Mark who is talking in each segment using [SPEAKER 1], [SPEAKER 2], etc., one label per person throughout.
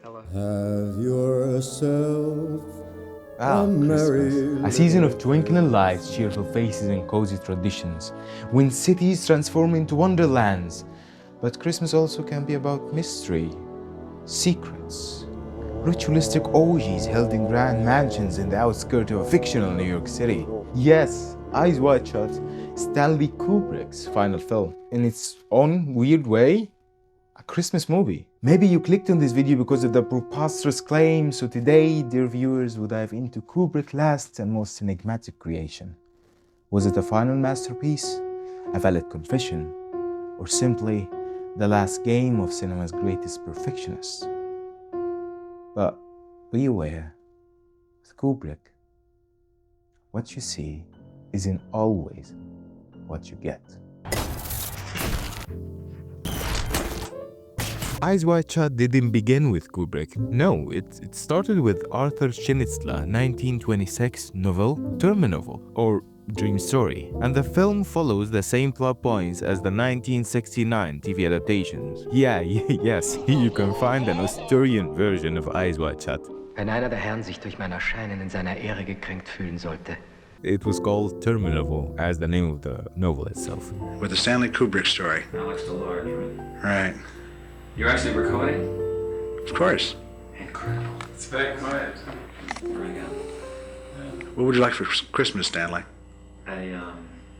[SPEAKER 1] Have yourself a
[SPEAKER 2] Christmas.
[SPEAKER 1] merry
[SPEAKER 2] A season of twinkling lights, cheerful faces, and cozy traditions. When cities transform into wonderlands. But Christmas also can be about mystery, secrets, ritualistic orgies held in grand mansions in the outskirts of a fictional New York City. Yes, Eyes Wide Shut, Stanley Kubrick's final film. In its own weird way, a Christmas movie. Maybe you clicked on this video because of the preposterous claim, so today, dear viewers, will dive into Kubrick's last and most enigmatic creation. Was it a final masterpiece, a valid confession, or simply the last game of cinema's greatest perfectionists? But be aware, with Kubrick, what you see isn't always what you get. Eyes Wide Shut didn't begin with Kubrick. No, it started with Arthur Schnitzler's 1926 novel, Terminovel, or Dream Story. And the film follows the same plot points as the 1969 TV adaptations. Yes, you can find an Australian version of Eyes Wide Shut.
[SPEAKER 3] Wenn einer der Herren sich durch mein Erscheinen in seiner Ehre gekränkt fühlen sollte.
[SPEAKER 2] It was called Terminovel, as the name of the novel itself.
[SPEAKER 4] With the Stanley Kubrick story.
[SPEAKER 3] Alex DeLarge, right?
[SPEAKER 4] Right.
[SPEAKER 3] You're actually recording?
[SPEAKER 4] Of course.
[SPEAKER 3] Incredible. It's very quiet. Bring it.
[SPEAKER 4] What would you like for Christmas, Stanley?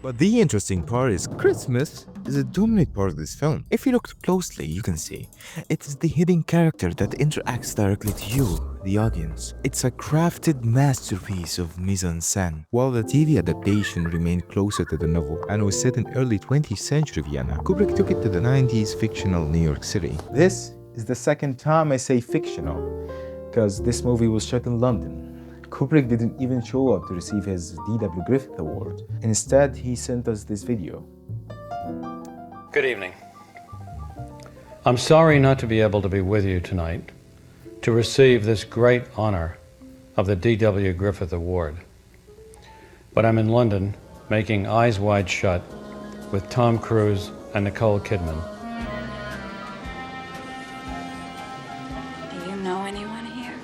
[SPEAKER 2] But the interesting part is Christmas is a dominant part of this film. If you look closely, you can see it is the hidden character that interacts directly to you, the audience. It's a crafted masterpiece of mise-en-scène. While the TV adaptation remained closer to the novel and was set in early 20th century Vienna, Kubrick took it to the 90s fictional New York City. This is the second time I say fictional, because this movie was shot in London. Kubrick didn't even show up to receive his D.W. Griffith Award. Instead, he sent us this video.
[SPEAKER 5] Good evening. I'm sorry not to be able to be with you tonight to receive this great honor of the D.W. Griffith Award. But I'm in London making Eyes Wide Shut with Tom Cruise and Nicole Kidman.
[SPEAKER 6] Do you know anyone here?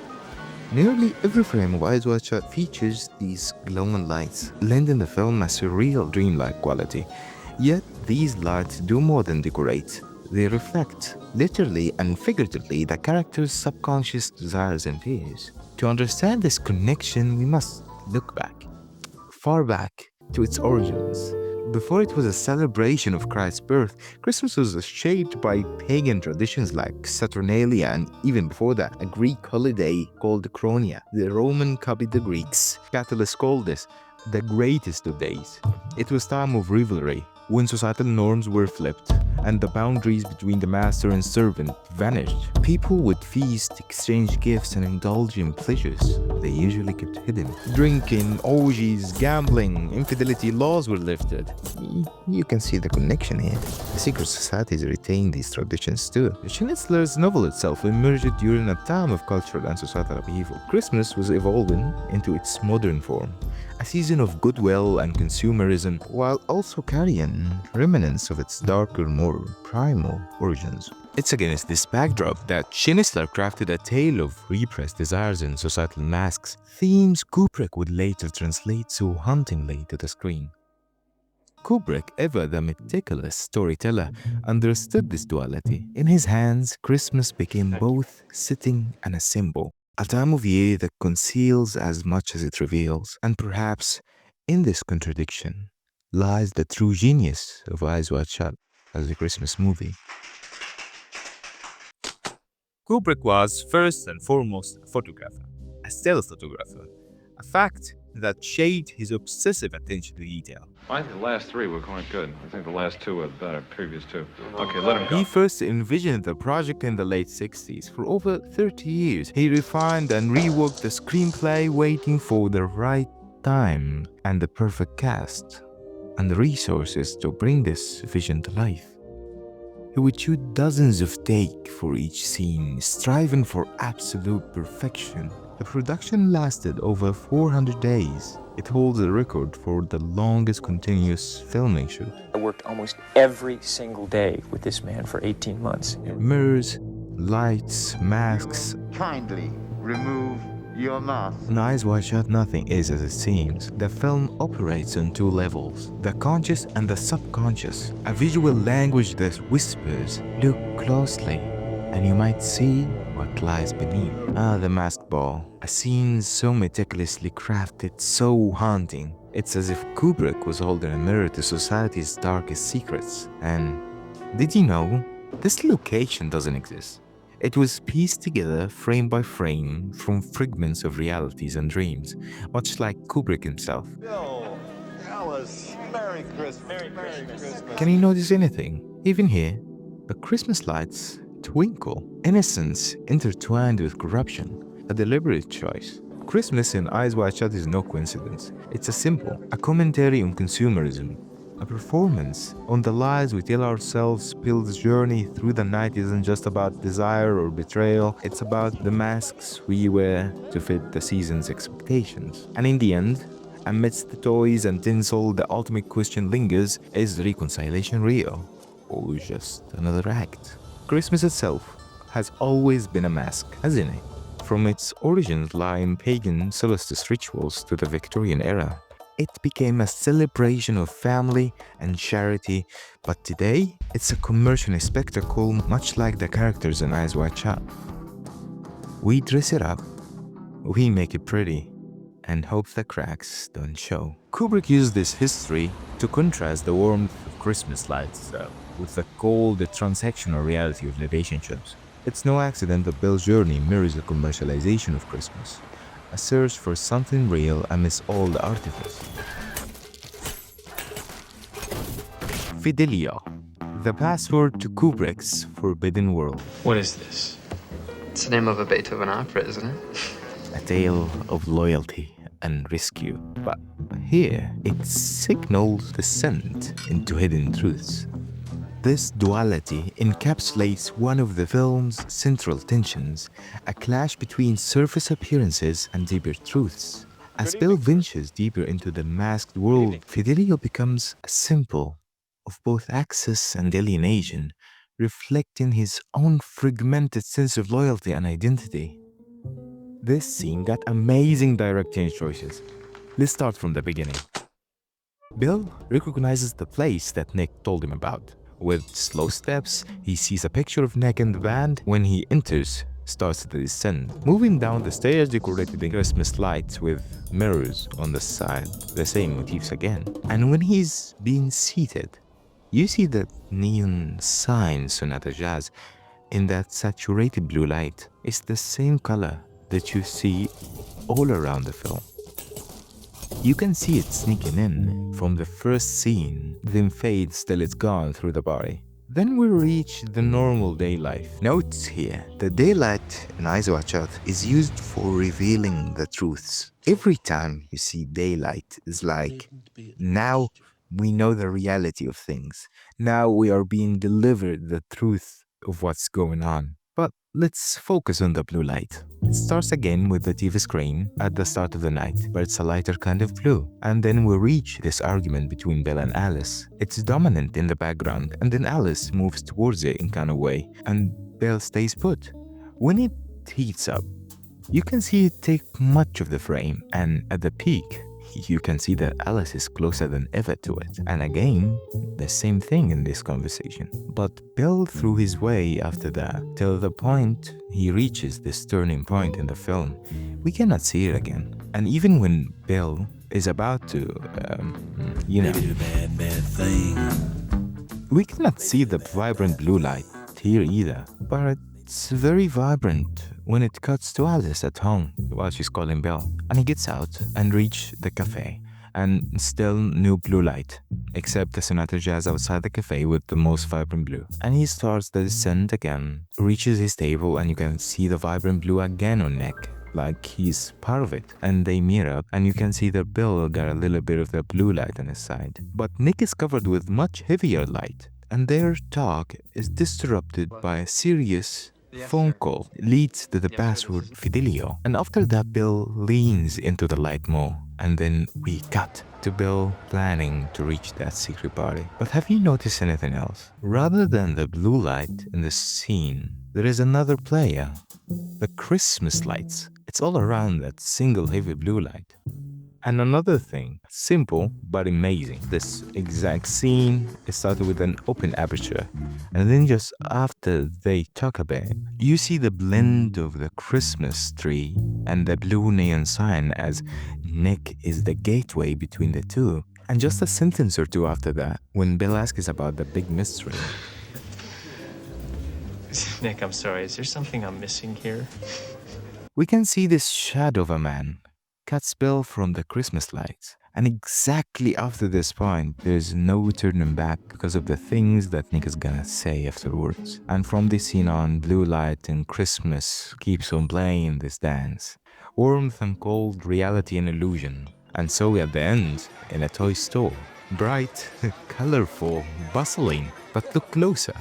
[SPEAKER 2] Nearly every frame of Eyes Wide Shut features these glowing lights, lending the film a surreal dreamlike quality. Yet these lights do more than decorate. They reflect, literally and figuratively, the character's subconscious desires and fears. To understand this connection, we must look back, far back, to its origins. Before it was a celebration of Christ's birth, Christmas was shaped by pagan traditions like Saturnalia, and even before that, a Greek holiday called Chronia. The Roman copied the Greeks. Catholics called this the greatest of days. It was time of revelry, when societal norms were flipped and the boundaries between the master and servant vanished. People would feast, exchange gifts, and indulge in pleasures they usually kept hidden. Drinking, orgies, gambling, infidelity laws were lifted. You can see the connection here. The secret societies retained these traditions too. Schnitzler's novel itself emerged during a time of cultural and societal upheaval. Christmas was evolving into its modern form, a season of goodwill and consumerism, while also carrying remnants of its darker, more primal origins. It's against this backdrop that Schnitzler crafted a tale of repressed desires and societal masks, themes Kubrick would later translate so hauntingly to the screen. Kubrick, ever the meticulous storyteller, understood this duality. In his hands, Christmas became both setting and a symbol, a time of year that conceals as much as it reveals. And perhaps in this contradiction lies the true genius of Eyes Wide Shut as a Christmas movie. Kubrick was first and foremost a photographer, a still photographer, a fact that shaped his obsessive attention to detail.
[SPEAKER 7] I think the last three were quite good. I think the last two were better, previous two. Okay, let him go.
[SPEAKER 2] He first envisioned the project in the late 60s. For over 30 years, he refined and reworked the screenplay, waiting for the right time and the perfect cast and the resources to bring this vision to life. He would shoot dozens of takes for each scene, striving for absolute perfection. The production lasted over 400 days. It holds a record for the longest continuous filming shoot.
[SPEAKER 8] I worked almost every single day with this man for 18 months.
[SPEAKER 2] Mirrors, lights, masks,
[SPEAKER 6] kindly remove your mask?
[SPEAKER 2] In Eyes Wide Shut, nothing is as it seems. The film operates on two levels, the conscious and the subconscious. A visual language that whispers, look closely, and you might see what lies beneath. The masked ball. A scene so meticulously crafted, so haunting. It's as if Kubrick was holding a mirror to society's darkest secrets. And did you know, this location doesn't exist? It was pieced together frame by frame from fragments of realities and dreams, much like Kubrick himself.
[SPEAKER 6] Bill, Alice, Merry Christmas. Merry Christmas.
[SPEAKER 2] Can you notice anything? Even here, the Christmas lights twinkle, innocence intertwined with corruption, a deliberate choice. Christmas in Eyes Wide Shut is no coincidence. It's a symbol, a commentary on consumerism, a performance on the lies we tell ourselves. Bill's journey through the night isn't just about desire or betrayal, it's about the masks we wear to fit the season's expectations. And in the end, amidst the toys and tinsel, the ultimate question lingers: is reconciliation real? Or just another act? Christmas itself has always been a mask, hasn't it? From its origins lying pagan solstice rituals to the Victorian era, it became a celebration of family and charity, but today it's a commercial spectacle much like the characters in Eyes Wide Shut. We dress it up, we make it pretty, and hope the cracks don't show. Kubrick used this history to contrast the warmth of Christmas lights with the cold, transactional reality of relationships. It's no accident that Bill's journey mirrors the commercialization of Christmas, a search for something real amidst all the artifice. Fidelio, the password to Kubrick's forbidden world.
[SPEAKER 8] What is this?
[SPEAKER 9] It's the name of a Beethoven opera, isn't it?
[SPEAKER 2] A tale of loyalty and rescue. But here, it signals descent into hidden truths. This duality encapsulates one of the film's central tensions, a clash between surface appearances and deeper truths. As Bill ventures deeper into the masked world, Fidelio becomes a symbol of both access and alienation, reflecting his own fragmented sense of loyalty and identity. This scene got amazing directing choices. Let's start from the beginning. Bill recognizes the place that Nick told him about. With slow steps, he sees a picture of Nick and the band. When he enters, starts the descent, moving down the stairs decorated in Christmas lights with mirrors on the side, the same motifs again. And when he's being seated, you see the neon sign Sonata Jazz in that saturated blue light. It's the same color that you see all around the film. You can see it sneaking in from the first scene, then fades till it's gone through the body. Then we reach the normal day life. Note here, the daylight in Eyes Wide Shut is used for revealing the truths. Every time you see daylight, it's like, now we know the reality of things. Now we are being delivered the truth of what's going on. But let's focus on the blue light. It starts again with the TV screen at the start of the night, but it's a lighter kind of blue. And then we reach this argument between Bill and Alice. It's dominant in the background, and then Alice moves towards it in kind of way, and Bill stays put. When it heats up, you can see it take much of the frame, and at the peak, you can see that Alice is closer than ever to it. And again, the same thing in this conversation. But Bill threw his way after that, till the point he reaches this turning point in the film. We cannot see it again. And even when Bill is about to, we cannot see the vibrant blue light here either. But it's very vibrant when it cuts to Alice at home while she's calling Bill. And he gets out and reaches the cafe. And still no blue light, except the Sonata Jazz outside the cafe with the most vibrant blue. And he starts the descent again, reaches his table, and you can see the vibrant blue again on Nick, like he's part of it. And they meet up, and you can see that Bill got a little bit of the blue light on his side. But Nick is covered with much heavier light, and their talk is disrupted by a serious phone call. Leads to the password Fidelio. And after that, Bill leans into the light more. And then we cut to Bill planning to reach that secret party. But have you noticed anything else? Rather than the blue light in the scene, there is another player The Christmas lights, it's all around that single heavy blue light. And another thing, simple but amazing. This exact scene is started with an open aperture, and then just after they talk a bit, you see the blend of the Christmas tree and the blue neon sign as Nick is the gateway between the two. And just a sentence or two after that, when Bill asks about the big mystery.
[SPEAKER 8] Nick, I'm sorry, is there something I'm missing here?
[SPEAKER 2] We can see this shadow of a man cuts Bill from the Christmas lights. And exactly after this point, there's no turning back because of the things that Nick is gonna say afterwards. And from this scene on, blue light and Christmas keeps on playing this dance. Warmth and cold, reality and illusion. And so at the end, in a toy store. Bright, colorful, bustling. But look closer.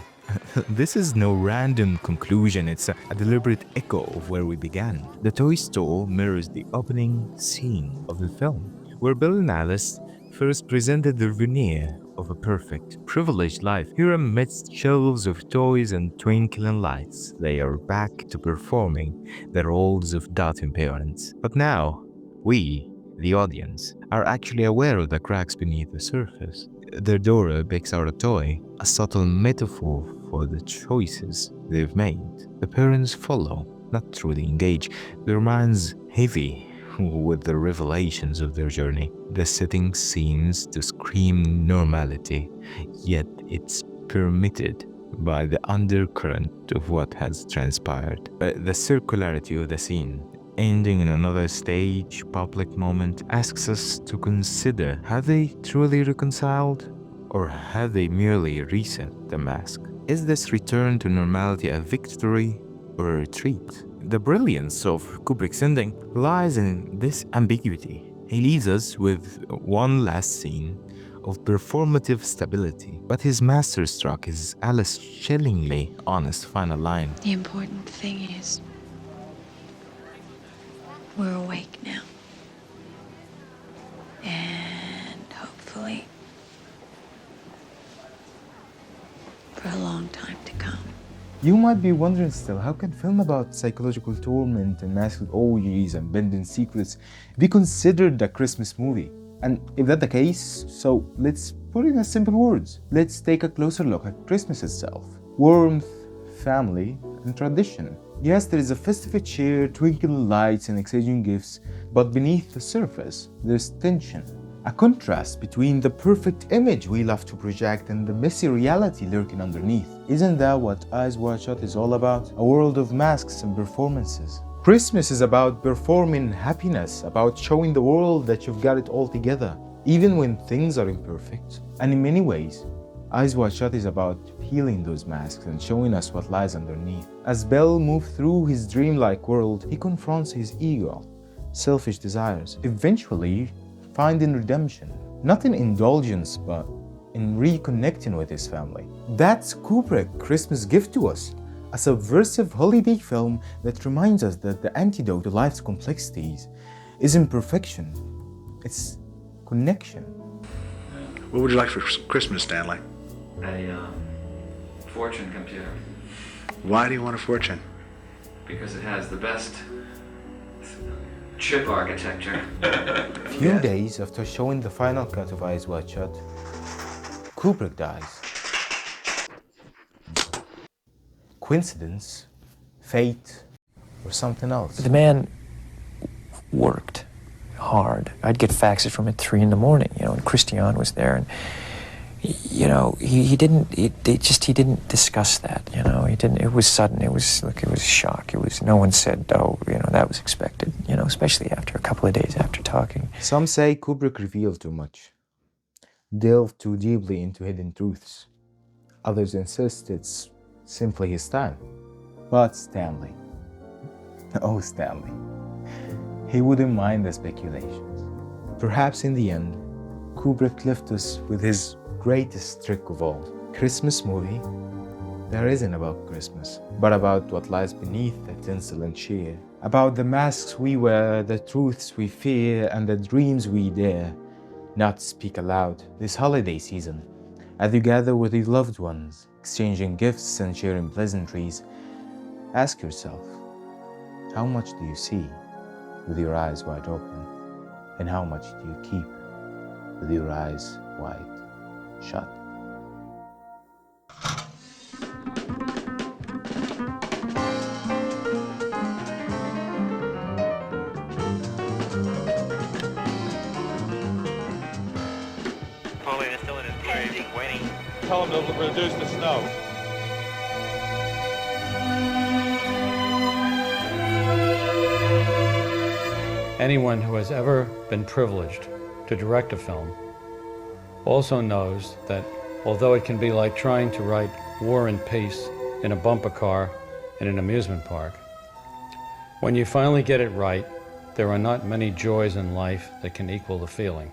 [SPEAKER 2] This is no random conclusion, it's a deliberate echo of where we began. The toy store mirrors the opening scene of the film, where Bill and Alice first presented the veneer of a perfect, privileged life. Here amidst shelves of toys and twinkling lights, they are back to performing the roles of doting parents. But now, we, the audience, are actually aware of the cracks beneath the surface. Their door picks out a toy, a subtle metaphor for the choices they've made. The parents follow, not truly engage. Their minds heavy with the revelations of their journey. The setting seems to scream normality, yet it's permitted by the undercurrent of what has transpired. The circularity of the scene, ending in another stage, public moment, asks us to consider, have they truly reconciled? Or have they merely reset the mask? Is this return to normality a victory or a retreat? The brilliance of Kubrick's ending lies in this ambiguity. He leaves us with one last scene of performative stability, but his masterstroke is Alice's chillingly honest final line.
[SPEAKER 10] The important thing is, we're awake now. And hopefully, for a long time to come.
[SPEAKER 11] You might be wondering still, how can film about psychological torment and masked orgies and bending secrets be considered a Christmas movie? And if that's the case, so let's put it in simple words. Let's take a closer look at Christmas itself. Warmth, family, and tradition. Yes, there is a festive cheer, twinkling lights, and exchanging gifts, but beneath the surface, there's tension. A contrast between the perfect image we love to project and the messy reality lurking underneath. Isn't that what Eyes Wide Shut is all about? A world of masks and performances. Christmas is about performing happiness, about showing the world that you've got it all together, even when things are imperfect. And in many ways, Eyes Wide Shut is about peeling those masks and showing us what lies underneath. As Bell moves through his dreamlike world, he confronts his ego, selfish desires, eventually finding redemption, not in indulgence, but in reconnecting with his family. That's Kubrick's Christmas gift to us, a subversive holiday film that reminds us that the antidote to life's complexities isn't perfection, it's connection.
[SPEAKER 4] What would you like for Christmas, Stanley?
[SPEAKER 9] A fortune computer.
[SPEAKER 4] Why do you want a fortune?
[SPEAKER 9] Because it has the best chip architecture.
[SPEAKER 11] A few days after showing the final cut of Eyes Wide Shut, Kubrick dies. Coincidence, fate, or something else?
[SPEAKER 8] The man worked hard. I'd get faxes from him at 3 in the morning, and Christian was there, and he didn't discuss that, he didn't, it was sudden, it was shock, no one said, that was expected, especially after a couple of days after talking.
[SPEAKER 11] Some say Kubrick revealed too much, delved too deeply into hidden truths. Others insist it's simply his style. But Stanley, oh Stanley, he wouldn't mind the speculations. Perhaps in the end, Kubrick left us with his greatest trick of all. Christmas movie that isn't about Christmas, but about what lies beneath the tinsel and cheer. About the masks we wear, the truths we fear, and the dreams we dare not speak aloud this holiday season. As you gather with your loved ones, exchanging gifts and sharing pleasantries, ask yourself, How much do you see with your eyes wide open? And how much do you keep with your eyes wide shut?
[SPEAKER 6] Napoleon is still in his grave, waiting.
[SPEAKER 12] Tell him to reduce the snow.
[SPEAKER 5] Anyone who has ever been privileged to direct a film also knows that although it can be like trying to write War and Peace in a bumper car in an amusement park, when you finally get it right, there are not many joys in life that can equal the feeling.